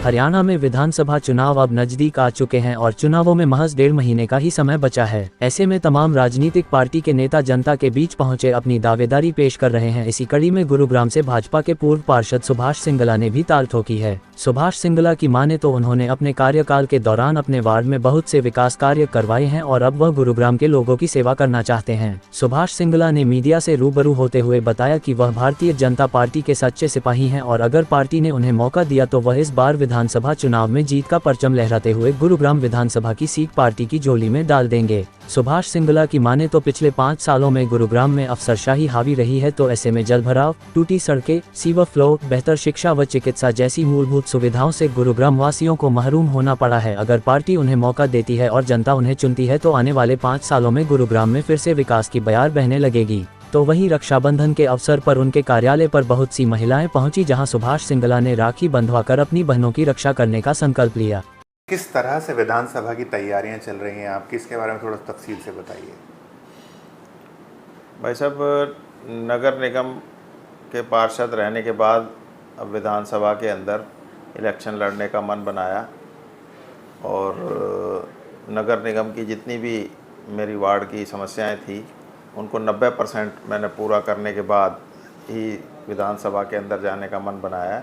हरियाणा में विधानसभा चुनाव अब नजदीक आ चुके हैं और चुनावों में महज 1.5 महीने का ही समय बचा है। ऐसे में तमाम राजनीतिक पार्टी के नेता जनता के बीच पहुंचे अपनी दावेदारी पेश कर रहे हैं। इसी कड़ी में गुरुग्राम से भाजपा के पूर्व पार्षद सुभाष सिंगला ने भी ताल ठोकी है। सुभाष सिंगला की माने तो उन्होंने अपने कार्यकाल के दौरान अपने वार्ड में बहुत से विकास कार्य करवाए हैं और अब वह गुरुग्राम के लोगों की सेवा करना चाहते हैं। सुभाष सिंगला ने मीडिया से रूबरू होते हुए बताया कि वह भारतीय जनता पार्टी के सच्चे सिपाही हैं और अगर पार्टी ने उन्हें मौका दिया तो वह इस बार विधानसभा चुनाव में जीत का परचम लहराते हुए गुरुग्राम विधानसभा की सीट पार्टी की झोली में डाल देंगे। सुभाष सिंगला की माने तो पिछले 5 सालों में गुरुग्राम में अफसरशाही हावी रही है, तो ऐसे में जलभराव, टूटी सड़कें, सीवर फ्लो, बेहतर शिक्षा व चिकित्सा जैसी मूलभूत सुविधाओं से गुरुग्राम वासियों को महरूम होना पड़ा है। अगर पार्टी उन्हें मौका देती है और जनता उन्हें चुनती है तो आने वाले 5 सालों में गुरुग्राम में फिर से विकास की बयार बहने लगेगी। तो वहीं रक्षाबंधन के अवसर पर उनके कार्यालय पर बहुत सी महिलाएं पहुंची, जहां सुभाष सिंगला ने राखी बंधवाकर अपनी बहनों की रक्षा करने का संकल्प लिया। किस तरह से विधानसभा की तैयारियां चल रही हैं आपकी, इसके बारे में थोड़ा तफसील से बताइए। भाई साहब, नगर निगम के पार्षद रहने के बाद अब विधानसभा के अंदर इलेक्शन लड़ने का मन बनाया और नगर निगम की जितनी भी मेरी वार्ड की समस्याएं थी उनको 90% मैंने पूरा करने के बाद ही विधानसभा के अंदर जाने का मन बनाया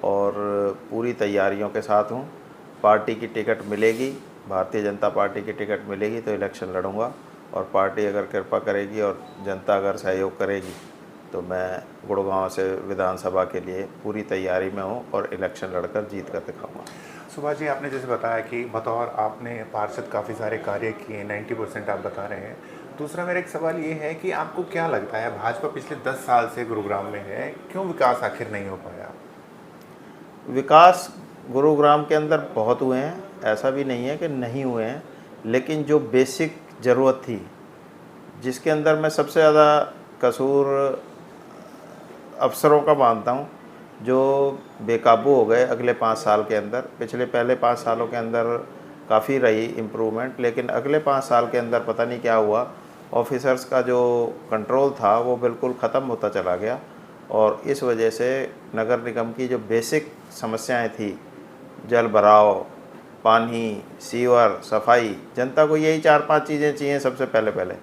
और पूरी तैयारियों के साथ हूँ। पार्टी की टिकट मिलेगी, भारतीय जनता पार्टी की टिकट मिलेगी तो इलेक्शन लड़ूंगा और पार्टी अगर कृपा करेगी और जनता अगर सहयोग करेगी तो मैं गुड़गांव से विधानसभा के लिए पूरी तैयारी में हूँ और इलेक्शन लड़कर जीत कर दिखाऊंगा। सुभाष जी, आपने जैसे बताया कि बतौर आपने पार्षद काफ़ी सारे कार्य किए, 90% आप बता रहे हैं। दूसरा मेरा एक सवाल ये है कि आपको क्या लगता है, भाजपा पिछले 10 साल से गुरुग्राम में है, क्यों विकास आखिर नहीं हो पाया? विकास गुरुग्राम के अंदर बहुत हुए हैं, ऐसा भी नहीं है कि नहीं हुए हैं, लेकिन जो बेसिक ज़रूरत थी जिसके अंदर मैं सबसे ज़्यादा कसूर अफसरों का मानता हूँ, जो बेकाबू हो गए अगले 5 साल के अंदर। पहले 5 सालों के अंदर काफ़ी रही इम्प्रूवमेंट, लेकिन अगले 5 साल के अंदर पता नहीं क्या हुआ, ऑफिसर्स का जो कंट्रोल था वो बिल्कुल ख़त्म होता चला गया और इस वजह से नगर निगम की जो बेसिक समस्याएं थी, जल भराव, पानी, सीवर, सफाई, जनता को यही 4-5 चीज़ें चाहिए सबसे पहले।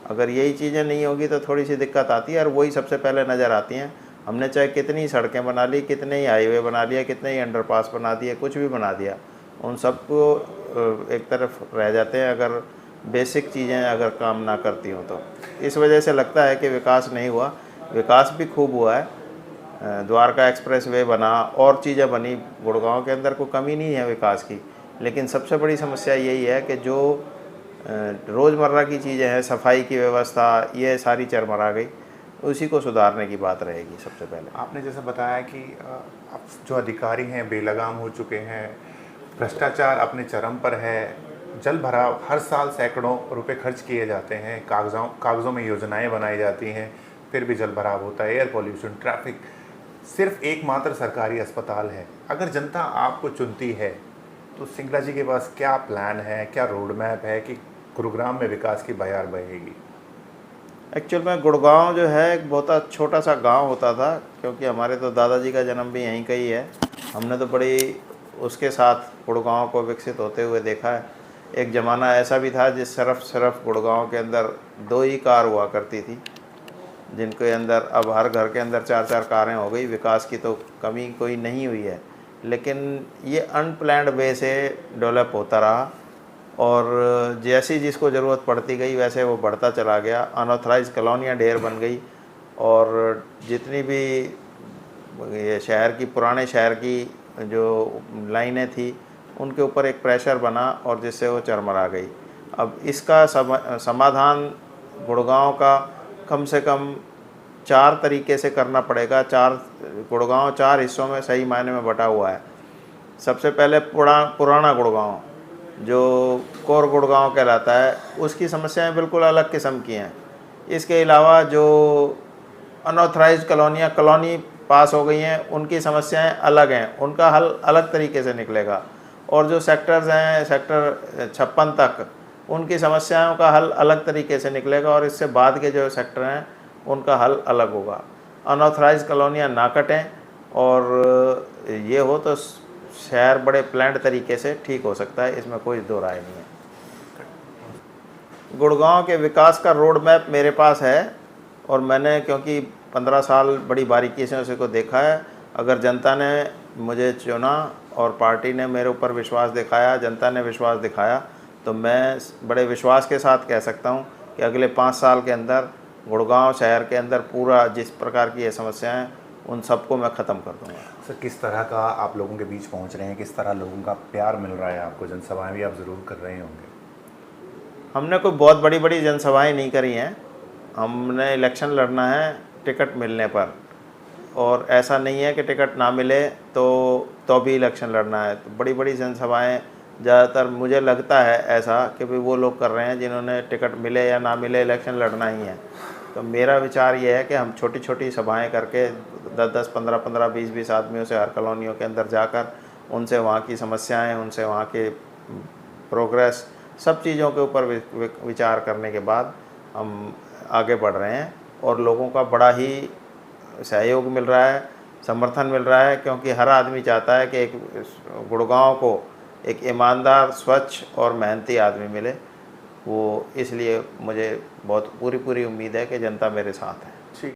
अगर यही चीज़ें नहीं होगी तो थोड़ी सी दिक्कत आती है और वही सबसे पहले नज़र आती हैं। हमने चाहे कितनी सड़कें बना ली, कितने ही हाईवे बना लिया, कितने ही अंडरपास बना दिए, कुछ भी बना दिया, उन सबको एक तरफ रह जाते हैं अगर बेसिक चीज़ें अगर काम ना करती हों तो। इस वजह से लगता है कि विकास नहीं हुआ। विकास भी खूब हुआ है, द्वारका एक्सप्रेस वे बना और चीज़ें बनी, गुड़गांव के अंदर कोई कमी नहीं है विकास की, लेकिन सबसे बड़ी समस्या यही है कि जो रोज़मर्रा की चीज़ें हैं, सफाई की व्यवस्था, ये सारी चरमरा गई, उसी को सुधारने की बात रहेगी सबसे पहले। आपने जैसे बताया कि अब जो अधिकारी हैं बेलगाम हो चुके हैं, भ्रष्टाचार अपने चरम पर है, जल भराव, हर साल सैकड़ों रुपए खर्च किए जाते हैं, कागज़ों में योजनाएं बनाई जाती हैं, फिर भी जल भराव होता है, एयर पॉल्यूशन, ट्रैफिक। सिर्फ एकमात्र सरकारी अस्पताल है। अगर जनता आपको चुनती है तो सिंगला जी के पास क्या प्लान है, क्या रोड मैप है कि गुरुग्राम में विकास की बयार बहेगी? एक्चुअल में गुड़गांव जो है एक बहुत छोटा सा गांव होता था, क्योंकि हमारे तो दादाजी का जन्म भी यहीं का ही है। हमने तो बड़ी उसके साथ गुड़गांव को विकसित होते हुए देखा है। एक ज़माना ऐसा भी था जिस सिर्फ गुड़गांव के अंदर 2 ही कार हुआ करती थी, जिनके अंदर अब हर घर के अंदर 4-4 कारें हो गई। विकास की तो कमी कोई नहीं हुई है, लेकिन ये अनप्लैन्ड वे से डेवलप होता रहा और जैसी जिसको ज़रूरत पड़ती गई वैसे वो बढ़ता चला गया। अनऑथराइज कॉलोनियाँ ढेर बन गई और जितनी भी ये शहर की, पुराने शहर की जो लाइनें थी उनके ऊपर एक प्रेशर बना और जिससे वो चरमरा गई। अब इसका समाधान गुड़गांव का कम से कम 4 तरीके से करना पड़ेगा। गुड़गांव 4 हिस्सों में सही मायने में बटा हुआ है। सबसे पहले पुराना गुड़गांव जो कोर गुड़गांव कहलाता है, उसकी समस्याएं बिल्कुल अलग किस्म की हैं। इसके अलावा जो अनऑथराइज कॉलोनी पास हो गई हैं, उनकी समस्याएं अलग हैं, उनका हल अलग तरीके से निकलेगा। और जो सेक्टर्स हैं, सेक्टर 56 तक, उनकी समस्याओं का हल अलग तरीके से निकलेगा और इससे बाद के जो सेक्टर हैं उनका हल अलग होगा। अनऑथराइज कॉलोनियाँ ना कटें और ये हो तो शहर बड़े प्लान्ड तरीके से ठीक हो सकता है, इसमें कोई दो राय नहीं है। गुड़गांव के विकास का रोड मैप मेरे पास है और मैंने क्योंकि 15 साल बड़ी बारीकी से उसे को देखा है। अगर जनता ने मुझे चुना और पार्टी ने मेरे ऊपर विश्वास दिखाया, जनता ने विश्वास दिखाया, तो मैं बड़े विश्वास के साथ कह सकता हूं कि अगले 5 साल के अंदर गुड़गांव शहर के अंदर पूरा जिस प्रकार की ये समस्याएं हैं उन सबको मैं ख़त्म कर दूंगा। सर, किस तरह का आप लोगों के बीच पहुंच रहे हैं, किस तरह लोगों का प्यार मिल रहा है आपको? जनसभाएं भी आप ज़रूर कर रहे होंगे। हमने कोई बहुत बड़ी बड़ी जनसभाएं नहीं करी हैं। हमने इलेक्शन लड़ना है टिकट मिलने पर, और ऐसा नहीं है कि टिकट ना मिले तो भी इलेक्शन लड़ना है। तो बड़ी बड़ी जनसभाएं ज़्यादातर मुझे लगता है ऐसा कि भाई वो लोग कर रहे हैं जिन्होंने टिकट मिले या ना मिले इलेक्शन लड़ना ही है। तो मेरा विचार ये है कि हम छोटी छोटी सभाएं करके 10-10, 15-15, 20-20 आदमियों से हर कॉलोनियों के अंदर जाकर उनसे वहाँ की समस्याएं, उनसे वहाँ के प्रोग्रेस, सब चीज़ों के ऊपर विचार करने के बाद हम आगे बढ़ रहे हैं और लोगों का बड़ा ही सहयोग मिल रहा है, समर्थन मिल रहा है, क्योंकि हर आदमी चाहता है कि एक गुड़गांव को एक ईमानदार, स्वच्छ और मेहनती आदमी मिले। वो इसलिए मुझे बहुत पूरी उम्मीद है कि जनता मेरे साथ है।